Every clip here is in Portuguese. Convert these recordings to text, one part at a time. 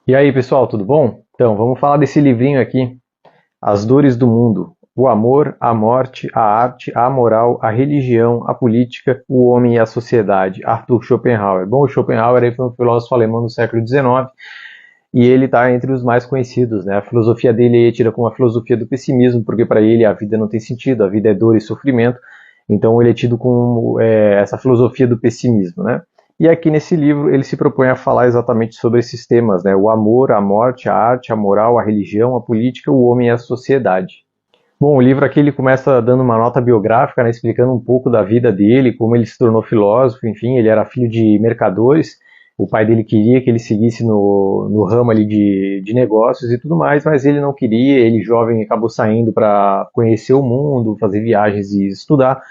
E aí, pessoal, tudo bom? Então, vamos falar desse livrinho aqui, As Dores do Mundo. O amor, a morte, a arte, a moral, a religião, a política, o homem e a sociedade. Arthur Schopenhauer. Bom, o Schopenhauer aí foi um filósofo alemão do século XIX e ele está entre os mais conhecidos, né? A filosofia dele é tida como a filosofia do pessimismo, porque para ele a vida não tem sentido, a vida é dor e sofrimento. Então ele é tido como essa filosofia do pessimismo, né? E aqui nesse livro ele se propõe a falar exatamente sobre esses temas, né? O amor, a morte, a arte, a moral, a religião, a política, o homem e a sociedade. Bom, o livro aqui ele começa dando uma nota biográfica, né, explicando um pouco da vida dele, como ele se tornou filósofo, enfim, ele era filho de mercadores, o pai dele queria que ele seguisse no ramo ali de negócios e tudo mais, mas ele não queria, ele jovem acabou saindo para conhecer o mundo, fazer viagens e estudar,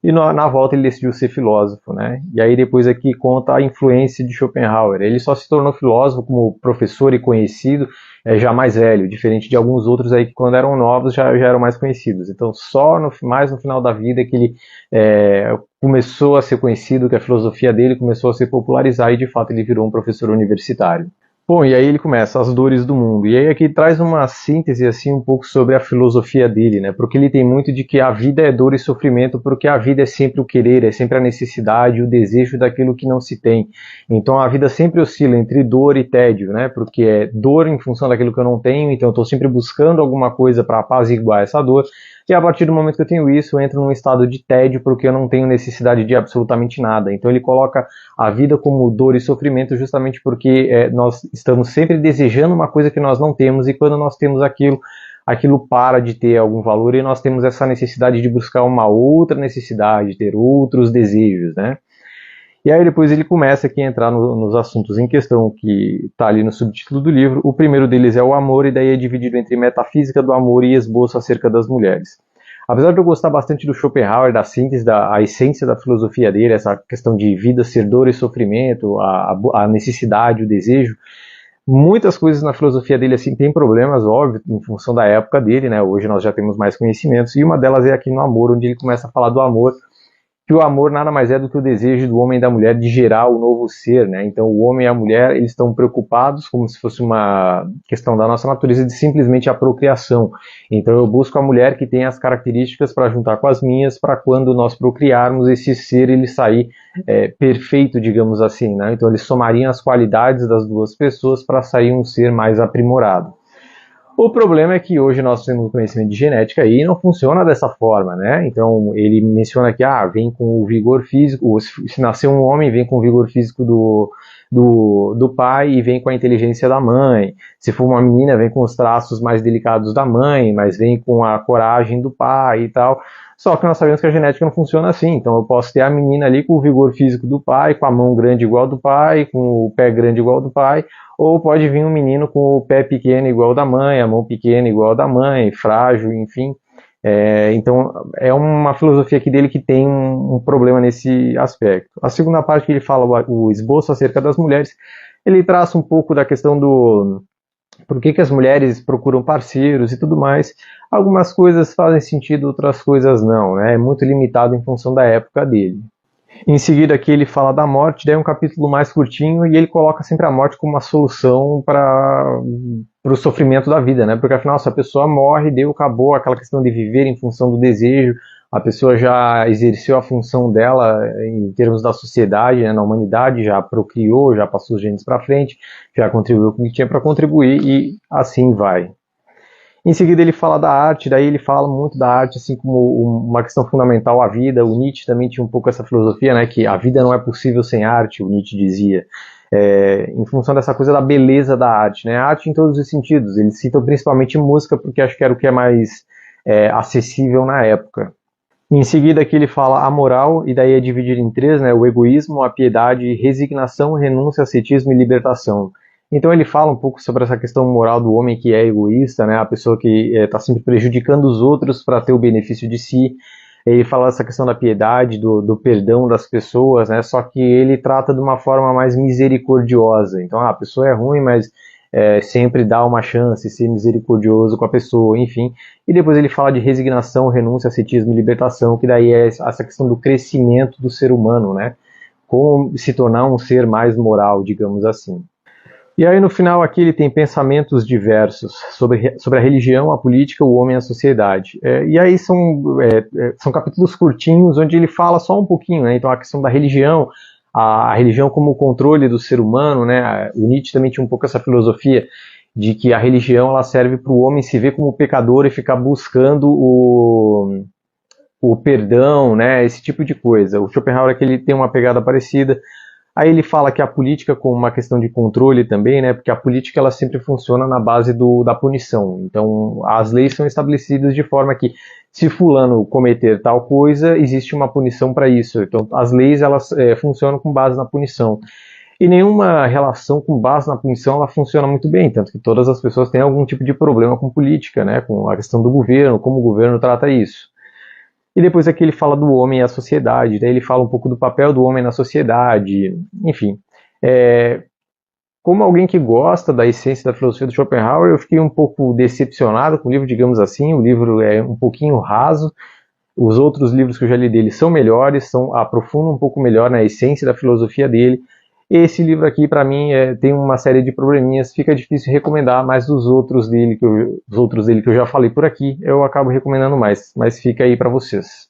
e na volta ele decidiu ser filósofo, né? E aí depois aqui conta a influência de Schopenhauer. Ele só se tornou filósofo como professor e conhecido já mais velho, diferente de alguns outros aí que quando eram novos já eram mais conhecidos. Então só mais no final da vida que ele começou a ser conhecido, que a filosofia dele começou a se popularizar e de fato ele virou um professor universitário. Bom, e aí ele começa, As Dores do Mundo. E aí aqui traz uma síntese assim um pouco sobre a filosofia dele, né? Porque ele tem muito de que a vida é dor e sofrimento, porque a vida é sempre o querer, é sempre a necessidade, o desejo daquilo que não se tem. Então a vida sempre oscila entre dor e tédio, né? Porque é dor em função daquilo que eu não tenho, então eu estou sempre buscando alguma coisa para apaziguar essa dor. E a partir do momento que eu tenho isso, eu entro num estado de tédio porque eu não tenho necessidade de absolutamente nada. Então ele coloca a vida como dor e sofrimento justamente porque nós estamos sempre desejando uma coisa que nós não temos e quando nós temos aquilo, aquilo para de ter algum valor e nós temos essa necessidade de buscar uma outra necessidade, ter outros desejos, né? E aí depois ele começa aqui a entrar nos assuntos em questão que está ali no subtítulo do livro. O primeiro deles é o amor, e daí é dividido entre metafísica do amor e esboço acerca das mulheres. Apesar de eu gostar bastante do Schopenhauer, da síntese, a essência da filosofia dele, essa questão de vida ser dor e sofrimento, a necessidade, o desejo, muitas coisas na filosofia dele assim tem problemas, óbvio, em função da época dele, né? Hoje nós já temos mais conhecimentos, e uma delas é aqui no amor, onde ele começa a falar do amor, que o amor nada mais é do que o desejo do homem e da mulher de gerar o novo ser, né? Então o homem e a mulher, eles estão preocupados como se fosse uma questão da nossa natureza de simplesmente a procriação. Então eu busco a mulher que tem as características para juntar com as minhas, para quando nós procriarmos esse ser ele sair perfeito, digamos assim, né? Então eles somariam as qualidades das duas pessoas para sair um ser mais aprimorado. O problema é que hoje nós temos conhecimento de genética e não funciona dessa forma, né? Então ele menciona que vem com o vigor físico, se nascer um homem, vem com o vigor físico do pai e vem com a inteligência da mãe. Se for uma menina, vem com os traços mais delicados da mãe, mas vem com a coragem do pai e tal. Só que nós sabemos que a genética não funciona assim. Então eu posso ter a menina ali com o vigor físico do pai, com a mão grande igual do pai, com o pé grande igual do pai, ou pode vir um menino com o pé pequeno igual da mãe, a mão pequena igual da mãe, frágil, enfim. Então é uma filosofia aqui dele que tem um problema nesse aspecto. A segunda parte que ele fala, o esboço acerca das mulheres, ele traça um pouco da questão do por que as mulheres procuram parceiros e tudo mais. Algumas coisas fazem sentido, outras coisas não, né? É muito limitado em função da época dele. Em seguida aqui ele fala da morte, daí é um capítulo mais curtinho e ele coloca sempre a morte como uma solução para o sofrimento da vida, né? Porque afinal se a pessoa morre, deu, acabou aquela questão de viver em função do desejo, a pessoa já exerceu a função dela em termos da sociedade, né, na humanidade, já procriou, já passou os genes para frente, já contribuiu com o que tinha para contribuir e assim vai. Em seguida ele fala da arte, daí ele fala muito da arte assim como uma questão fundamental à vida. O Nietzsche também tinha um pouco essa filosofia, né, que a vida não é possível sem arte, o Nietzsche dizia. Em função dessa coisa da beleza da arte, né, a arte em todos os sentidos. Eles citam principalmente música porque acho que era o que é mais acessível na época. Em seguida aqui ele fala a moral, e daí é dividido em três, né, o egoísmo, a piedade, resignação, renúncia, ascetismo e libertação. Então ele fala um pouco sobre essa questão moral do homem que é egoísta, né? A pessoa que está sempre prejudicando os outros para ter o benefício de si. Ele fala essa questão da piedade, do perdão das pessoas, né? Só que ele trata de uma forma mais misericordiosa. Então a pessoa é ruim, mas sempre dá uma chance, ser misericordioso com a pessoa, enfim. E depois ele fala de resignação, renúncia, ascetismo e libertação, que daí é essa questão do crescimento do ser humano, né? Como se tornar um ser mais moral, digamos assim. E aí no final aqui ele tem pensamentos diversos sobre a religião, a política, o homem e a sociedade. E aí são capítulos curtinhos onde ele fala só um pouquinho, né? Então a questão da religião, a religião como o controle do ser humano, né? O Nietzsche também tinha um pouco essa filosofia de que a religião ela serve para o homem se ver como pecador e ficar buscando o perdão, né? Esse tipo de coisa. O Schopenhauer aqui ele tem uma pegada parecida. Aí ele fala que a política como uma questão de controle também, né? Porque a política ela sempre funciona na base da punição. Então, as leis são estabelecidas de forma que se fulano cometer tal coisa, existe uma punição para isso. Então, as leis elas funcionam com base na punição. E nenhuma relação com base na punição ela funciona muito bem, tanto que todas as pessoas têm algum tipo de problema com política, né? Com a questão do governo, como o governo trata isso. E depois aqui ele fala do homem e a sociedade, daí ele fala um pouco do papel do homem na sociedade, enfim. Como alguém que gosta da essência da filosofia do Schopenhauer, eu fiquei um pouco decepcionado com o livro, digamos assim. O livro é um pouquinho raso. Os outros livros que eu já li dele são melhores, aprofundam um pouco melhor na essência da filosofia dele. Esse livro aqui, para mim, tem uma série de probleminhas, fica difícil recomendar, mas os outros dele que eu já falei por aqui, eu acabo recomendando mais, mas fica aí para vocês.